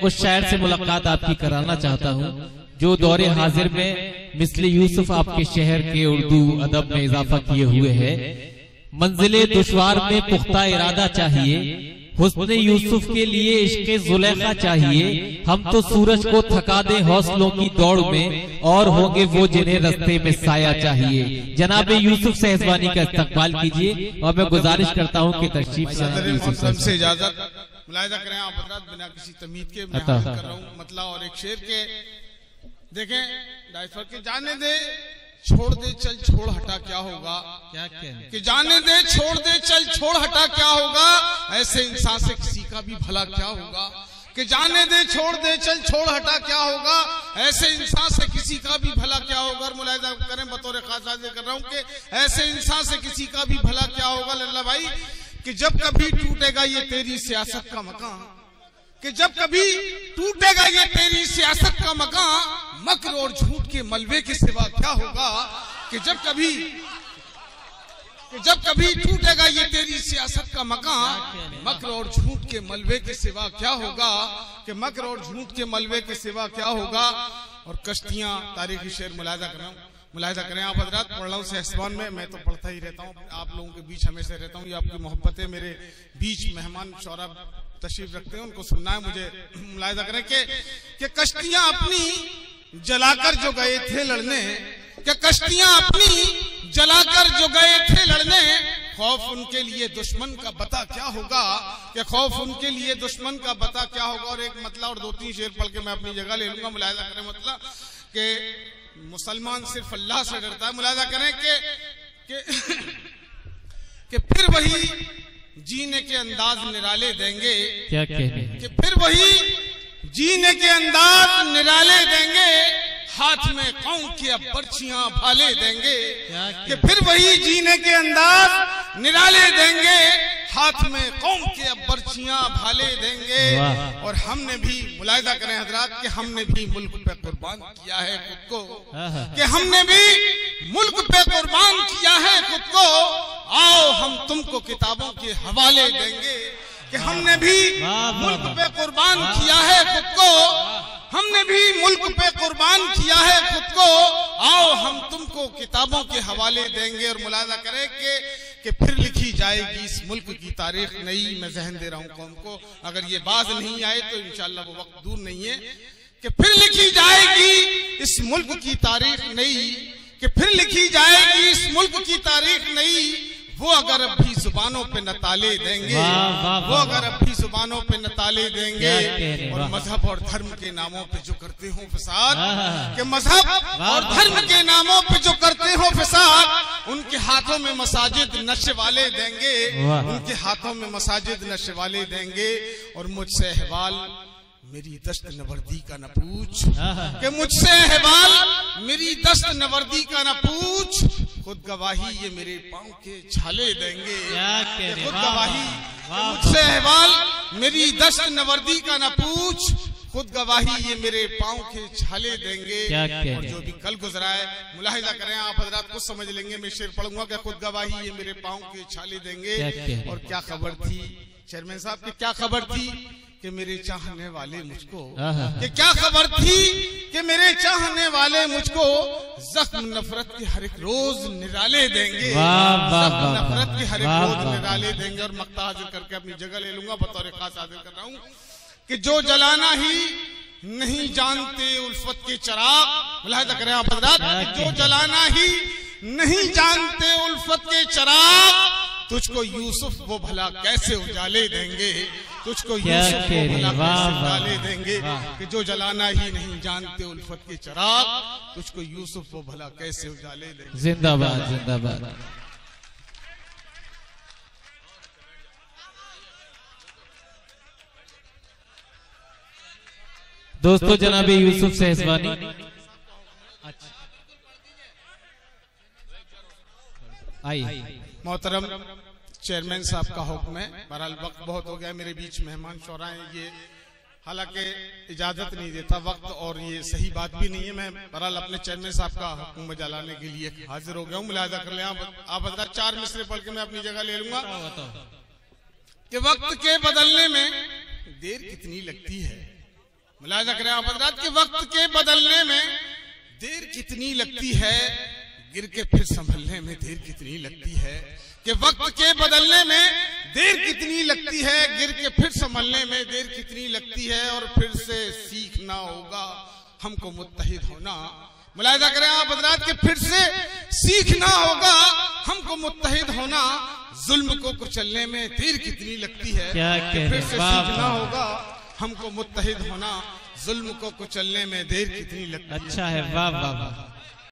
उस शायर से मुलाकात आपकी कराना चाहता हूँ जो दौरे हाजिर में मिसले यूसुफ आपके शहर के उर्दू अदब में इजाफा किए हुए है। मंजिले दुश्वार में पुख्ता इरादा चाहिए, हुस्न यूसुफ के लिए इश्क़े जुलेखा चाहिए। हम तो सूरज को थका दे हौसलों की दौड़ में, और होंगे वो जिन्हें रस्ते में साया चाहिए। जनाब यूसुफ सहजवानी का इस्तकबाल कीजिए और मैं गुजारिश करता हूँ कि तशरीफ से इजाजत मुलाहिजा करें आप हज़रात, बिना किसी तमीद के मैं कर रहा हूँ मतला और एक शेर के। देखें डाइफर के जाने दे छोड़ दे चल छोड़ हटा क्या होगा, क्या कि जाने दे छोड़ दे चल छोड़ हटा क्या होगा, ऐसे इंसान से किसी का भी भला क्या होगा। कि जाने दे छोड़ दे चल छोड़ हटा क्या होगा, ऐसे इंसान से किसी का भी भला क्या होगा। मुलाहिजा करें बतौर खास हाजिर कर रहा हूँ कि ऐसे इंसान से किसी का भी भला क्या होगा लल्ला भाई, कि जब कभी टूटेगा ये तेरी सियासत का मकान, कि जब कभी टूटेगा ये तेरी सियासत का मकान, मक्र और झूठ के मलबे के सिवा क्या होगा। कि जब कभी टूटेगा ये तेरी सियासत का मकान, मक्र और झूठ के मलबे के सिवा क्या होगा। कि मक्र और झूठ के मलबे के सिवा क्या होगा। और कश्तियां तारीखी शेर मुलाहिजा करें आप हजरात। पढ़ रहा हूँ सहसवान में, मैं तो पढ़ता ही रहता हूँ, आप लोगों के बीच हमेशा रहता हूँ। ये आपकी मोहब्बत है, मेरे बीच मेहमान शौरा तशरीफ रखते हैं, उनको सुनना है मुझे। मुलाहिजा करें कि कश्तियां अपनी जलाकर जो गए थे लड़ने, कि कश्तियां अपनी जलाकर जो गए थे लड़ने, खौफ उनके लिए दुश्मन का बता क्या होगा। कि खौफ उनके लिए दुश्मन का बता क्या होगा। और एक मतलब और दो तीन शेर पढ़ के मैं अपनी जगह ले लूंगा। मुलाहिजा करें मतलब कि मुसलमान सिर्फ अल्लाह से डरता है। मुलाहिजा करें कि फिर वही जीने के अंदाज निराले देंगे, क्या कि फिर वही जीने के अंदाज निराले देंगे, हाथ में कौम की अब पर्चियां भाले देंगे। कि फिर वही जीने के अंदाज निराले देंगे, हाथ में कौम के अब पर्चियां भाले देंगे। और हमने भी मुलाहिजा करें हजरात कि हमने भी मुल्क पे कुर्बान किया है खुद को, कि हमने भी मुल्क पे कुर्बान किया है खुद को, आओ हम तुमको किताबों के हवाले देंगे। कि हमने भी मुल्क पे कुर्बान किया है खुद को, हमने भी मुल्क पे कुर्बान किया है खुद को, आओ हम तुमको किताबों के हवाले देंगे। और मुलाहिजा करें कि फिर लिखी जाएगी इस मुल्क की तारीख नई। मैं जहन दे रहा हूँ कौम को, अगर ये बाज नहीं आए तो इंशाअल्लाह वो वक्त दूर नहीं है। कि फिर लिखी जाएगी इस मुल्क की तारीख नई, कि फिर लिखी जाएगी इस मुल्क की तारीख नई। वो अगर अब भी जुबानों पे न ताले देंगे, वो अगर अब भी जुबानों पे न ताले देंगे। और मजहब और धर्म के नामों पे जो करते हो फसाद, कि मजहब और धर्म के नामों पे जो करते हो फसाद, उनके हाथों में मसाजिद नशे वाले देंगे, उनके हाथों में मसाजिद नशे वाले देंगे। और मुझसे अहवाल मेरी दस्त नवर्दी का न पूछ, कि मुझसे अहवाल मेरी दस्त नवर्दी का न पूछ, खुद गवाही ये मेरे पाँव के छाले देंगे। खुद गवाही मुझसे अहवाल मेरी दस्त नवर्दी का न पूछ, खुद गवाही ये मेरे पाँव के छाले देंगे। और जो भी कल गुजरा है मुलाहिजा करें आप हजरात, कुछ समझ लेंगे। मैं शेर पढ़ूंगा कि खुद गवाही ये मेरे पाँव के छाले देंगे। और क्या खबर थी चेयरमैन साहब की, क्या खबर थी कि मेरे चाहने वाले मुझको, कि क्या खबर थी कि मेरे चाहने वाले मुझको जख्म नफरत के हर एक रोज निराले देंगे, जख्म नफरत के हर एक रोज निराले देंगे। और मक्ता हाजिर करके अपनी जगह ले लूंगा, बतौर खास हाजिर कर रहा हूँ कि जो जलाना ही नहीं जानते उल्फत के चिराग। मुलाहिजा करें आप हज़रात, जो जलाना ही नहीं जानते उल्फत के चिराग, तुझको यूसुफ वो भला कैसे उजाले देंगे, तुझको यूसुफ वो भला कैसे उजाले देंगे। कि जो जलाना ही नहीं जानते उल्फत के चिराग, तुझको यूसुफ वो भला कैसे उजाले देंगे। जिंदाबाद जिंदाबाद। दोस्तों जनाब यूसुफ सहसवानी आइए। मोहतरम चेयरमैन साहब का हुक्म है। बहरहाल वक्त बहुत हो गया, मेरे बीच मेहमान शौरा हैं, ये हालांकि इजाजत नहीं देता वक्त, और ये सही बात भी नहीं है। मैं बहरहाल अपने चेयरमैन साहब का हुक्म बजा लाने के लिए हाजिर हो गया हूँ। मुलाहिजा कर लें आप हज़रात, 4 मिसरे पढ़ के मैं अपनी जगह ले लूंगा। कि वक्त के बदलने में देर कितनी लगती है, मुलाहिजा करें आप हज़रात के वक्त के बदलने में देर कितनी लगती है, गिर के फिर संभलने में देर कितनी लगती है। कि वक्त के बदलने में देर कितनी लगती है, गिर के फिर संभलने में देर कितनी लगती है। और फिर से सीखना होगा हमको मुत्तहिद होना। मुलाहिजा करें आप हज़रात के फिर से सीखना होगा हमको मुत्तहिद होना। जुल्म को कुचलने में देर कितनी लगती है, फिर से सीखना होगा हमको मुत्तहिद होना। जुल्म को कुचलने में देर कितनी लगती है। अच्छा है, वाह वाह वाह।